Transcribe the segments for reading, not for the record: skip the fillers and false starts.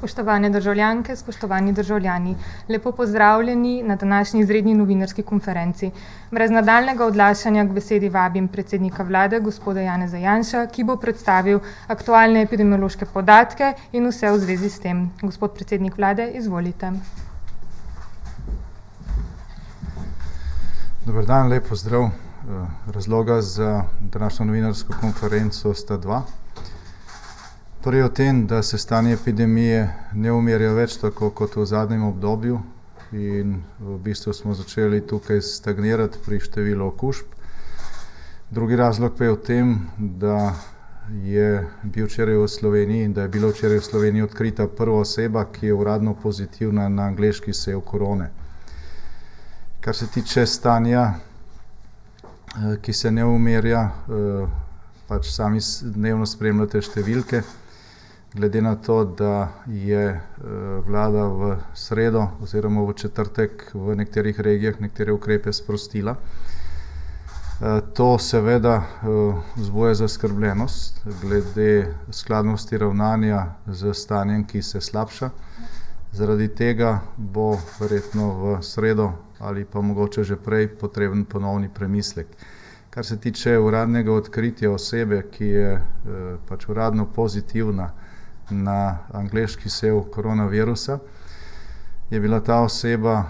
spoštovane državljanke, spoštovani državljani. Lepo pozdravljeni na današnji izredni novinarski konferenci. Brez nadaljnjega odlašanja k besedi vabim predsednika vlade, gospoda Janeza Janša, ki bo predstavil aktualne epidemiološke podatke in vse v zvezi s tem. Gospod predsednik vlade, izvolite. Dober dan, lep pozdrav. Razloga za današnjo novinarsko konferenco sta dva. Prvi o tem, da se stanje epidemije ne umirja več tako kot v zadnjem obdobju in v bistvu smo začeli tukaj stagnirati pri številu okužb. Drugi razlog pa je v tem, da je bilo včeraj v Sloveniji odkrita prva oseba, ki je uradno pozitivna na angleški sev korone. Kar se tiče stanja, ki se ne umirja, pač sami dnevno spremljate številke. Glede na to, da je vlada v sredo oziroma v četrtek v nekaterih regijah nekatere ukrepe sprostila, to seveda vzbuja zaskrbljenost glede skladnosti ravnanja z stanjem, ki se slabša. Zaradi tega bo verjetno v sredo ali pa mogoče že prej potreben ponovni premislek. Kar se tiče uradnega odkritja osebe, ki je pač uradno pozitivna na angleški sev koronavirusa, je bila ta oseba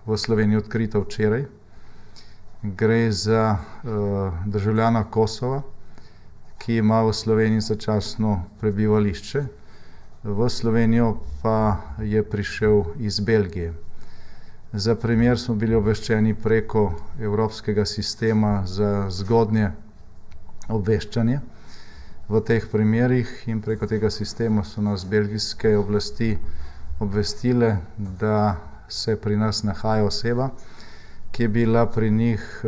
v Sloveniji odkrita včeraj. Gre za državljana Kosova, ki ima v Sloveniji začasno prebivališče. V Slovenijo pa je prišel iz Belgije. Za primer smo bili obveščeni preko Evropskega sistema za zgodnje obveščanje. V teh primerih in preko tega sistema so nas belgijske oblasti obvestile, da se pri nas nahaja oseba, ki je bila pri njih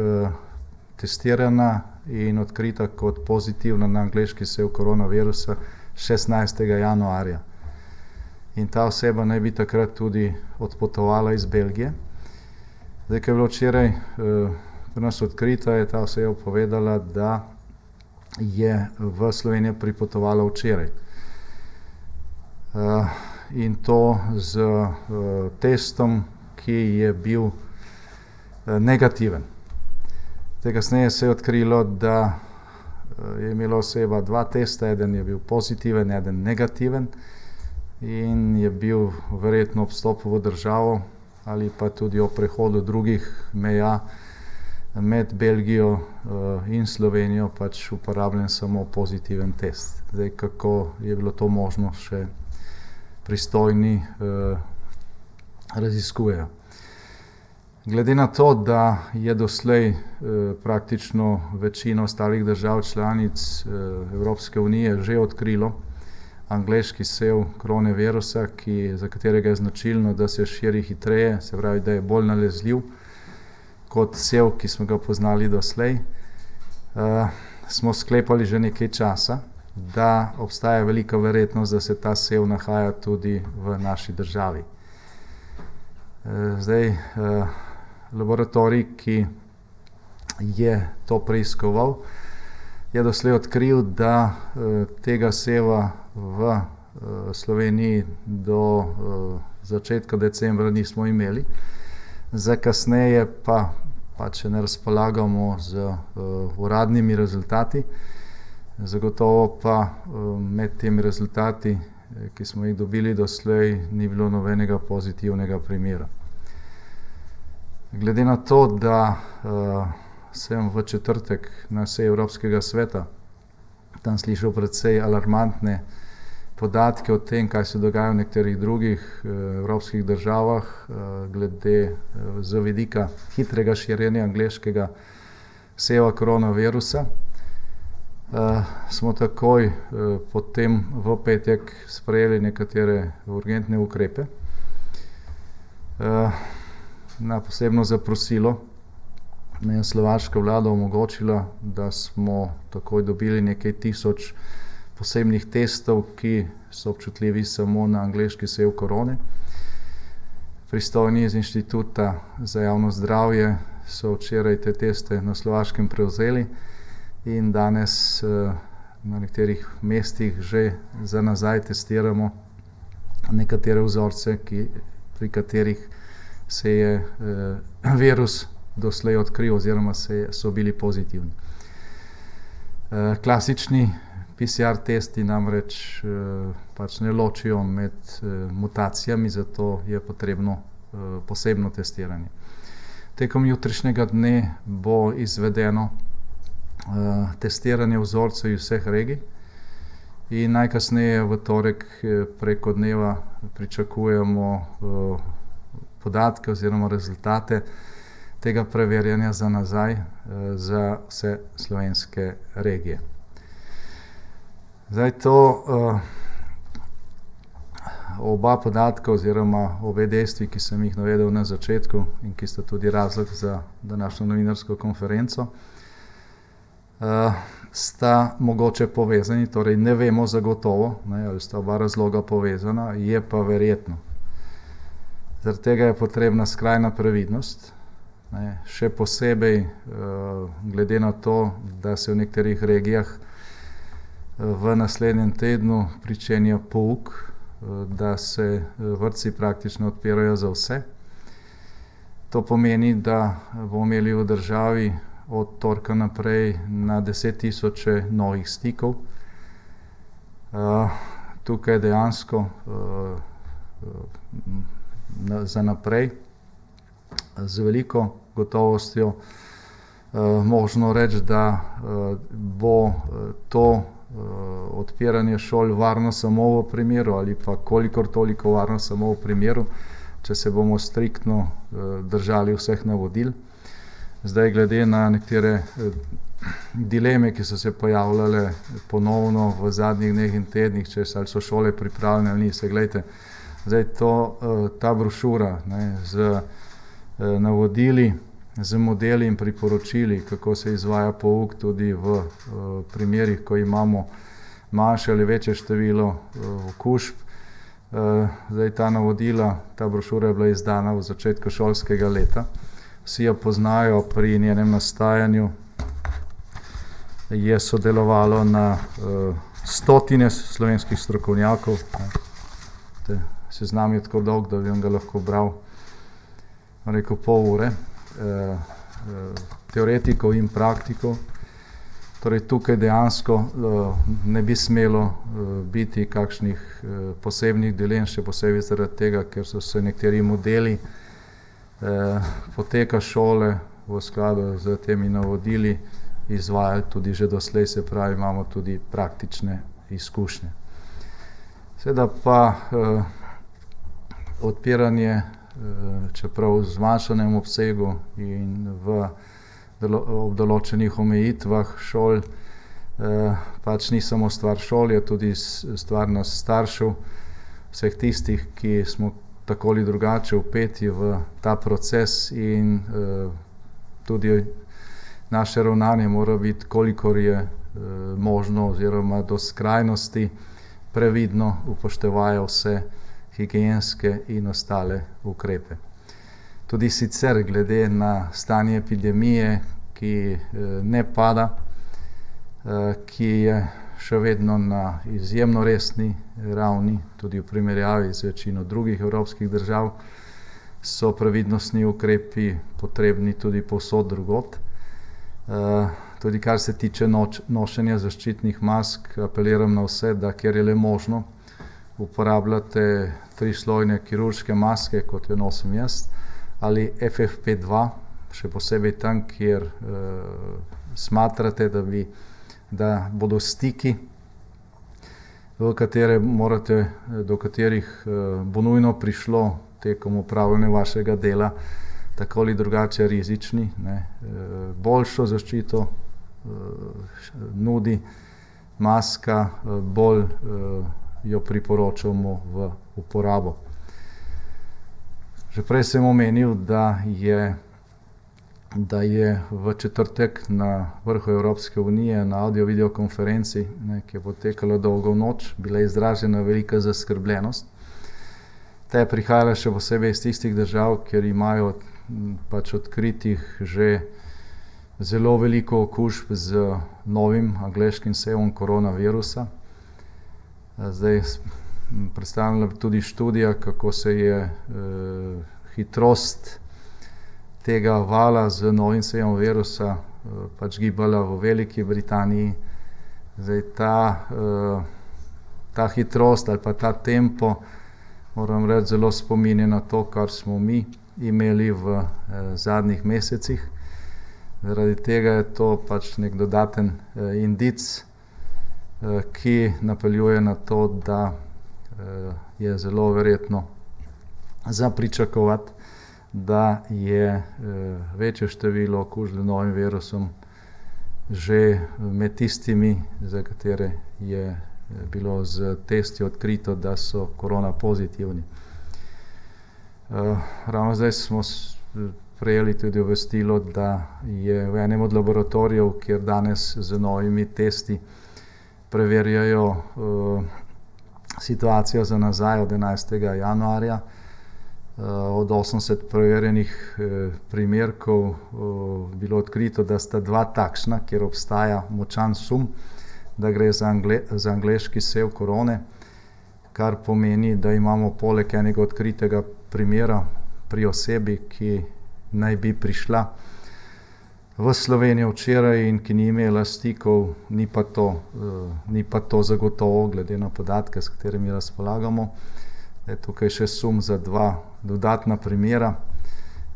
testirana in odkrita kot pozitivna na angleški sev koronavirusa 16. januarja. In ta oseba naj bi takrat tudi odpotovala iz Belgije. Zdaj, ko je bilo včeraj pri nas odkrita, je ta oseba povedala, da je v Slovenijo pripotovala včeraj. In to z testom, ki je bil negativen. Kasneje se je odkrilo, da je imela oseba dva testa, eden je bil pozitiven, eden negativen in je bil verjetno ob vstopu v državo ali pa tudi ob prehodu drugih meja med Belgijo in Slovenijo pač uporabljen samo pozitiven test. Zdaj, kako je bilo to možno, še pristojni raziskujejo. Glede na to, da je doslej praktično večina ostalih držav članic Evropske unije že odkrilo angleški sev koronavirusa, za katerega je značilno, da se širi hitreje, se pravi, da je bolj nalezljiv kot sev, ki smo ga poznali doslej, smo sklepali že nekaj časa, da obstaja velika verjetnost, da se ta sev nahaja tudi v naši državi. Zdaj, laboratorij, ki je to preiskoval, je doslej odkril, da tega seva v Sloveniji do začetka decembra nismo imeli. Za kasneje pa če ne razpolagamo z uradnimi rezultati, zagotovo pa med temi rezultati, ki smo jih dobili doslej, ni bilo nobenega pozitivnega primera. Glede na to, da sem v četrtek na seji Evropskega sveta tam slišal precej alarmantne podatke o tem, kaj se dogaja v nekaterih drugih evropskih državah glede z vidika hitrega širjenja angleškega seva koronavirusa, smo takoj potem v petek sprejeli nekatere urgentne ukrepe. Na posebno zaprosilo me je slovaška vlada omogočila, da smo takoj dobili nekaj tisoč posebnih testov, ki so občutljivi samo na angleški sev korone. Pristojni iz Inštituta za javno zdravje so včeraj te teste na Slovaškem prevzeli in danes na nekaterih mestih že za nazaj testiramo nekatere vzorce, pri katerih se je virus doslej odkril oziroma so bili pozitivni. Klasični PCR testi namreč pač ne ločijo med mutacijami, zato je potrebno posebno testiranje. Tekom jutrišnjega dne bo izvedeno testiranje vzorcev iz vseh regij in najkasneje v torek preko dneva pričakujemo podatke oziroma rezultate tega preverjanja za nazaj za vse slovenske regije. Zdaj oba podatka oziroma obe dejstvi, ki sem jih navedel na začetku in ki sta tudi razlog za današnjo novinarsko konferenco, sta mogoče povezani, torej ne vemo zagotovo, ali sta oba razloga povezana, je pa verjetno. Zaradi tega je potrebna skrajna previdnost, še posebej glede na to, da se v nekaterih regijah v naslednjem tednu pričenja pouk, da se vrtci praktično odpirajo za vse. To pomeni, da bomo imeli v državi od torka naprej na 10.000 novih stikov. Tukaj dejansko za naprej z veliko gotovostjo možno reči, da bo to odpiranje šol varno samo v primeru ali pa kolikor toliko varno samo v primeru, če se bomo striktno držali vseh navodil. Zdaj glede na nekatere dileme, ki so se pojavljale ponovno v zadnjih dneh in tednih, če so šole pripravljene ali niso. Glejte, zdaj ta brošura z navodili, z modeli in priporočili, kako se izvaja pouk tudi v primerih, ko imamo manjše ali večje število okužb. Zdaj ta navodila, ta brošura je bila izdana v začetku šolskega leta. Vsi jo poznajo, pri njenem nastajanju je sodelovalo na stotine slovenskih strokovnjakov. Seznam je tako dolg, da bi ga lahko bral pol ure. Teoretikov in praktikov. Torej tukaj dejansko ne bi smelo biti kakšnih posebnih dilem, še posebej zaradi tega, ker so se nekateri modeli poteka šole v skladu z temi navodili izvajali tudi že doslej, se pravi, imamo tudi praktične izkušnje. Seveda pa odpiranje, čeprav v zmanjšanem obsegu in ob določenih omejitvah šol, pač ni samo stvar šol, je tudi stvar nas staršev, vseh tistih, ki smo tako ali drugače vpeti v ta proces in tudi naše ravnanje mora biti, kolikor je možno oziroma do skrajnosti previdno, upoštevajo vse higienske in ostale ukrepe. Tudi sicer glede na stanje epidemije, ki ne pada, ki je še vedno na izjemno resni ravni, tudi v primerjavi z večino drugih evropskih držav, so previdnostni ukrepi potrebni tudi povsod drugod. Tudi kar se tiče nošenja zaščitnih mask, apeliram na vse, da kjer je le možno, uporabljate 3-slojne kirurške maske, kot jo nosim jaz, ali FFP2, še posebej tam, kjer smatrate, da bodo stiki, do katerih bo nujno prišlo tekom opravljanja vašega dela, tako ali drugače rizični. Boljšo zaščito nudi maska, bolj jo priporočamo v uporabo. Že prej sem omenil, da je v četrtek na vrhu Evropske unije na audio-video konferenci, ki je potekala dolgo noč, bila izražena velika zaskrbljenost. Ta je prihajala še posebej iz tistih držav, kjer imajo pač odkritih že zelo veliko okužb z novim angleškim sevom koronavirusa. Zdaj predstavljala tudi študija, kako se je hitrost tega vala z novim sejem virusa pač gibala v Veliki Britaniji. Zdaj ta hitrost ali pa ta tempo, moram reči, zelo spominja na to, kar smo mi imeli v zadnjih mesecih. Zaradi tega je to pač nek dodaten indic, ki napeljuje na to, da je zelo verjetno za pričakovati, da je večje število okužb novim virusom že med tistimi, za katere je bilo z testi odkrito, da so korona pozitivni. Ravno zdaj smo prejeli tudi obvestilo, da je v enem od laboratorijev, kjer danes z novimi testi preverjajo situacijo za nazaj od 11. januarja, od 80 preverjenih primerkov bilo odkrito, da sta 2 takšna, kjer obstaja močan sum, da gre za angleški sev korone, kar pomeni, da imamo poleg enega odkritega primera pri osebi, ki naj bi prišla v Slovenijo včeraj in ki ni imela stikov, ni pa to zagotovo, glede na podatke, s katerimi razpolagamo. Je tukaj še sum za 2 dodatna primera.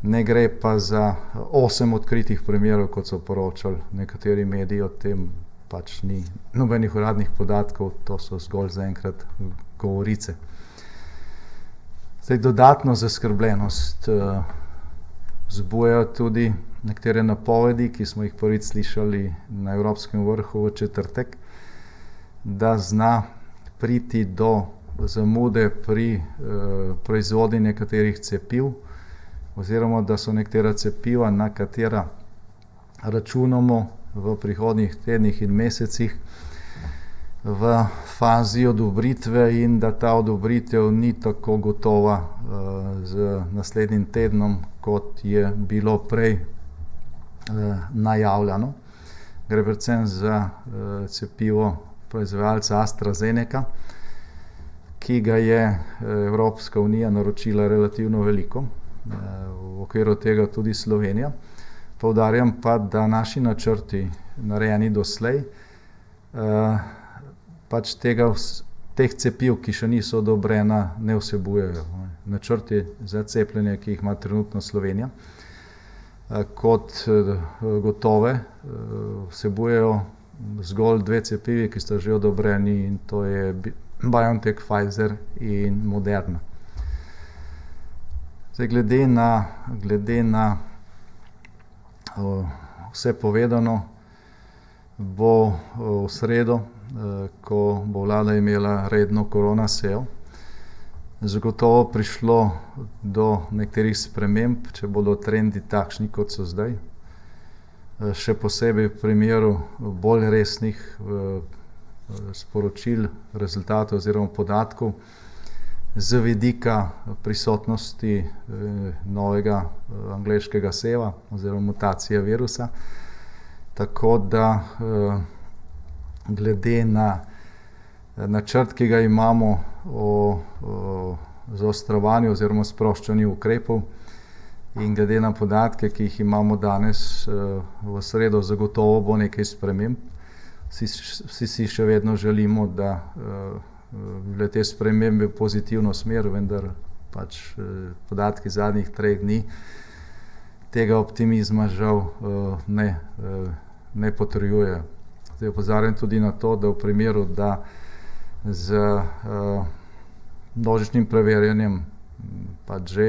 Ne gre pa za 8 odkritih primerov, kot so poročali nekateri mediji, o tem pač ni nobenih uradnih podatkov, to so zgolj zaenkrat govorice. Zdaj, dodatno zaskrbljenost vzbujajo tudi nekatere napovedi, ki smo jih prvič slišali na Evropskem vrhu v četrtek, da zna priti do zamude pri proizvodnji nekaterih cepiv, oziroma da so nekatera cepiva, na katera računamo v prihodnjih tednih in mesecih, v fazi odobritve in da ta odobritev ni tako gotova z naslednjim tednom, kot je bilo prej najavljeno. Gre predvsem za cepivo proizvajalca AstraZeneca, ki ga je Evropska unija naročila relativno veliko, v okviru tega tudi Slovenija. Poudarjam pa, da naši načrti, narejeni doslej, pač teh cepiv, ki še niso odobrena, ne vsebujejo. Načrti za cepljenje, ki jih ima trenutno Slovenija, kot gotove, vsebujejo zgolj 2 cepivi, ki sta že odobreni, in to je BioNTech, Pfizer in Moderna. Zdaj, glede na vse povedano, bo v sredo, ko bo vlada imela redno korona sejo, zagotovo prišlo do nekaterih sprememb, če bodo trendi takšni, kot so zdaj. Še posebej v primeru bolj resnih sporočil, rezultatov oziroma podatkov z vidika prisotnosti novega angleškega seva oziroma mutacije virusa. Tako da glede na načrt, ki ga imamo o zaostrovanju oziroma sproščanju ukrepov, in glede na podatke, ki jih imamo danes, v sredo zagotovo bo nekaj sprememb. Vsi si še vedno želimo, da bi bile te spremembe v pozitivno smer, vendar pač podatki zadnjih 3 dni tega optimizma žal ne potrjujejo. Zdaj opozarjam tudi na to, da v primeru, da z množičnim preverjanjem pač že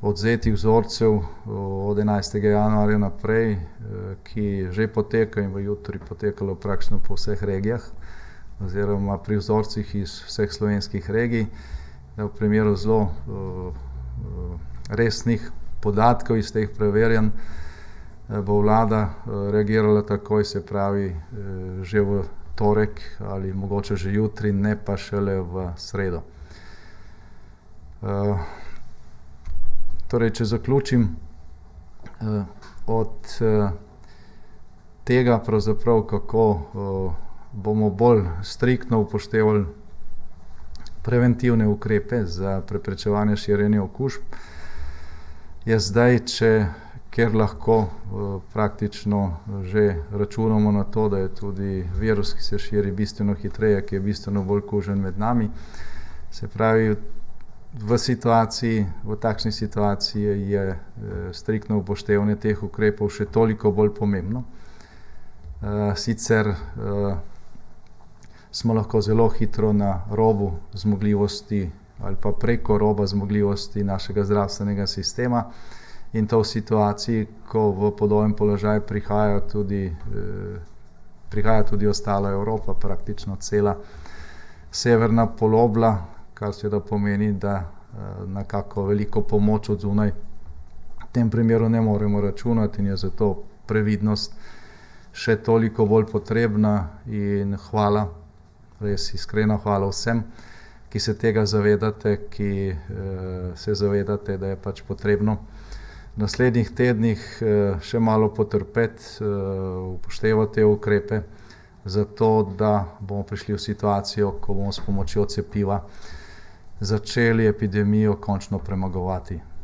odzetih vzorcev od 11. januarja naprej, ki že poteka in bo jutri potekalo praktično po vseh regijah oziroma pri vzorcih iz vseh slovenskih regij, da v primeru zelo resnih podatkov iz teh preverjanj bo vlada reagirala takoj, se pravi že v torek ali mogoče že jutri, ne pa šele v sredo. Torej, če zaključim, od tega pravzaprav, kako bomo bolj striktno upoštevali preventivne ukrepe za preprečevanje širjenja okužb, je zdaj, ker lahko praktično že računamo na to, da je tudi virus, ki se širi bistveno hitreje, ki je bistveno bolj kužen med nami. Se pravi, v takšni situaciji je striktno upoštevanje teh ukrepov še toliko bolj pomembno. Sicer smo lahko zelo hitro na robu zmogljivosti ali pa preko roba zmogljivosti našega zdravstvenega sistema in to v situaciji, ko v podoben položaj prihaja tudi ostala Evropa, praktično cela severna polobla, kar seveda pomeni, da na kako veliko pomoč od zunaj v tem primeru ne moremo računati in je zato previdnost še toliko bolj potrebna in hvala, res iskrena hvala vsem, ki se tega zavedate, ki se zavedate, da je pač potrebno v naslednjih tednih še malo potrpeti, upoštevati te ukrepe, zato da bomo prišli v situacijo, ko bomo s pomočjo cepiva začeli epidemijo končno premagovati.